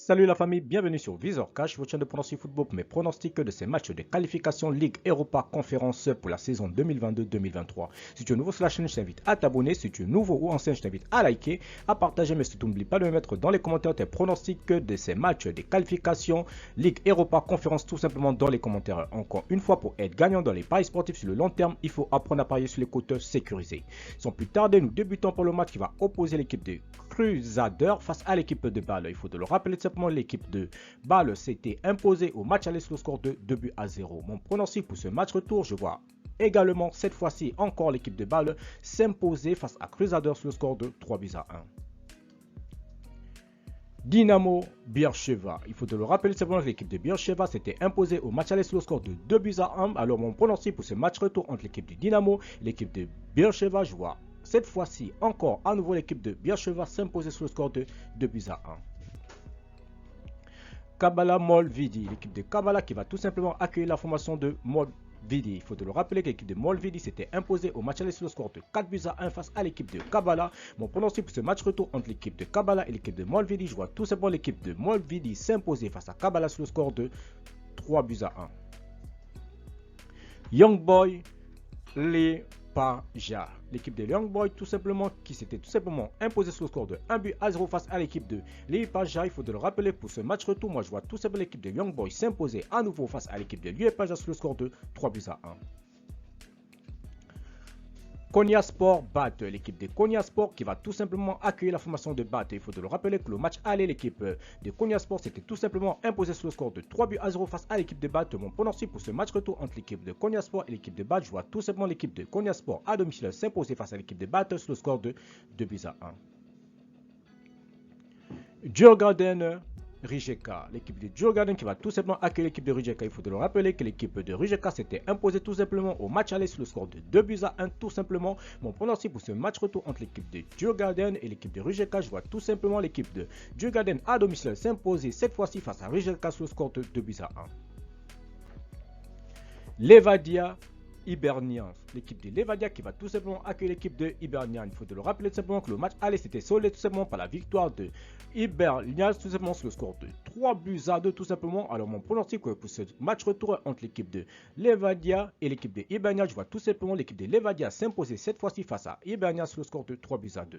Salut la famille, bienvenue sur Visor Cash, votre chaîne de pronostic football pour mes pronostics de ces matchs de qualification Ligue Europa Conférence pour la saison 2022-2023. Si tu es nouveau sur la chaîne, je t'invite à t'abonner. Si tu es nouveau ou ancien, je t'invite à liker, à partager, mais surtout n'oublie pas de me mettre dans les commentaires tes pronostics de ces matchs de qualification Ligue Europa Conférence, tout simplement dans les commentaires. Encore une fois, pour être gagnant dans les paris sportifs sur le long terme, il faut apprendre à parier sur les côtes sécurisées. Sans plus tarder, nous débutons pour le match qui va opposer l'équipe de Crusaders face à l'équipe de Bâle. Il faut te le rappeler, simplement l'équipe de Bâle s'était imposée au match aller sur le score de 2-0. Mon pronostic pour ce match retour, je vois également cette fois-ci encore l'équipe de Bâle s'imposer face à Crusaders sur le score de 3-1. Dynamo Beersheva. Il faut te le rappeler, simplement que l'équipe de Beersheva s'était imposée au match aller sur le score de 2-1. Alors mon pronostic pour ce match retour entre l'équipe du Dynamo et l'équipe de Beersheva, je vois cette fois-ci encore à nouveau l'équipe de Beersheva s'imposer sur le score de 2-1. Kabbalah Molvidi, l'équipe de Kabbalah qui va tout simplement accueillir la formation de Molvidi. Il faut te le rappeler que l'équipe de Molvidi s'était imposée au match aller sur le score de 4-1 face à l'équipe de Kabbalah. Mon pronostic pour ce match retour entre l'équipe de Kabbalah et l'équipe de Molvidi, je vois tout simplement l'équipe de Molvidi s'imposer face à Kabbalah sur le score de 3-1. Young Boy Lepaja. L'équipe de Young Boy tout simplement qui s'était tout simplement imposée sur le score de 1-0 face à l'équipe de Lepaja. Il faut te le rappeler pour ce match retour. Moi je vois tout simplement l'équipe de Young Boy s'imposer à nouveau face à l'équipe de Lepaja sur le score de 3-1. Konyaspor Bat, l'équipe de Konyaspor qui va tout simplement accueillir la formation de Bat. Il faut te le rappeler que le match aller, l'équipe de Konyaspor s'était tout simplement imposée sur le score de 3-0 face à l'équipe de Bat. Mon pronostic pour ce match retour entre l'équipe de Konyaspor et l'équipe de Bat, je vois tout simplement l'équipe de Konyaspor à domicile s'imposer face à l'équipe de Bat sur le score de 2-1. Djurgården Rijeka, l'équipe de Djurgården qui va tout simplement accueillir l'équipe de Rijeka. Il faut te le rappeler que l'équipe de Rijeka s'était imposée tout simplement au match aller sur le score de 2-1 tout simplement. Mon pronostic pour ce match retour entre l'équipe de Djurgården et l'équipe de Rijeka, je vois tout simplement l'équipe de Djurgården à domicile s'imposer cette fois-ci face à Rijeka sur le score de 2-1. Levadia Hibernians, l'équipe de Levadia qui va tout simplement accueillir l'équipe de Hibernians. Il faut te le rappeler tout simplement que le match aller s'était soldé tout simplement par la victoire de Hibernians tout simplement sur le score de 3-2 tout simplement. Alors mon pronostic pour ce match retour entre l'équipe de Levadia et l'équipe de Hibernians, je vois tout simplement l'équipe de Levadia s'imposer cette fois-ci face à Hibernians sur le score de 3-2.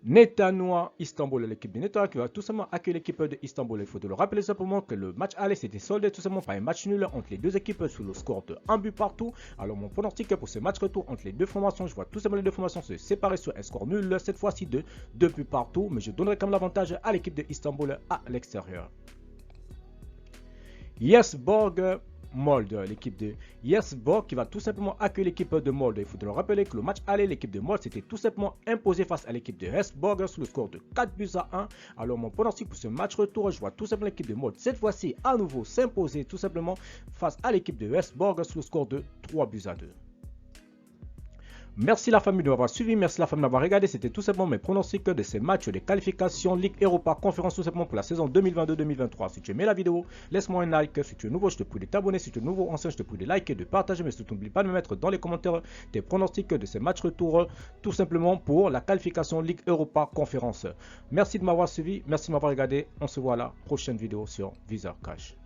Netanoa Istanbul, l'équipe de Netanoa qui va tout simplement accueillir l'équipe de Istanbul. Il faut te le rappeler simplement que le match aller s'était soldé tout simplement par un match nul entre les deux équipes sur le score de 1 but partout. Alors mon pronostic pour ce match retour entre les deux formations, je vois tout simplement les deux formations se séparer sur un score nul, cette fois-ci de 2 buts partout, mais je donnerai quand même l'avantage à l'équipe de Istanbul à l'extérieur. Yesborg Molde, l'équipe de Yesborg qui va tout simplement accueillir l'équipe de Molde. Il faut te le rappeler que le match aller, l'équipe de Molde s'était tout simplement imposée face à l'équipe de Yesborg sur le score de 4-1. Alors mon pronostic pour ce match retour, je vois tout simplement l'équipe de Molde cette fois-ci à nouveau s'imposer tout simplement face à l'équipe de Yesborg sur le score de 3-2. Merci la famille de m'avoir suivi, merci la famille d'avoir regardé. C'était tout simplement mes pronostics de ces matchs de qualification Ligue Europa Conférence tout simplement pour la saison 2022-2023. Si tu aimais la vidéo, laisse-moi un like. Si tu es nouveau, je te prie de t'abonner. Si tu es nouveau, ancien, je te prie de liker, de partager. Mais surtout, n'oublie pas de me mettre dans les commentaires tes pronostics de ces matchs retour tout simplement pour la qualification Ligue Europa Conférence. Merci de m'avoir suivi, merci de m'avoir regardé. On se voit à la prochaine vidéo sur Visor Cash.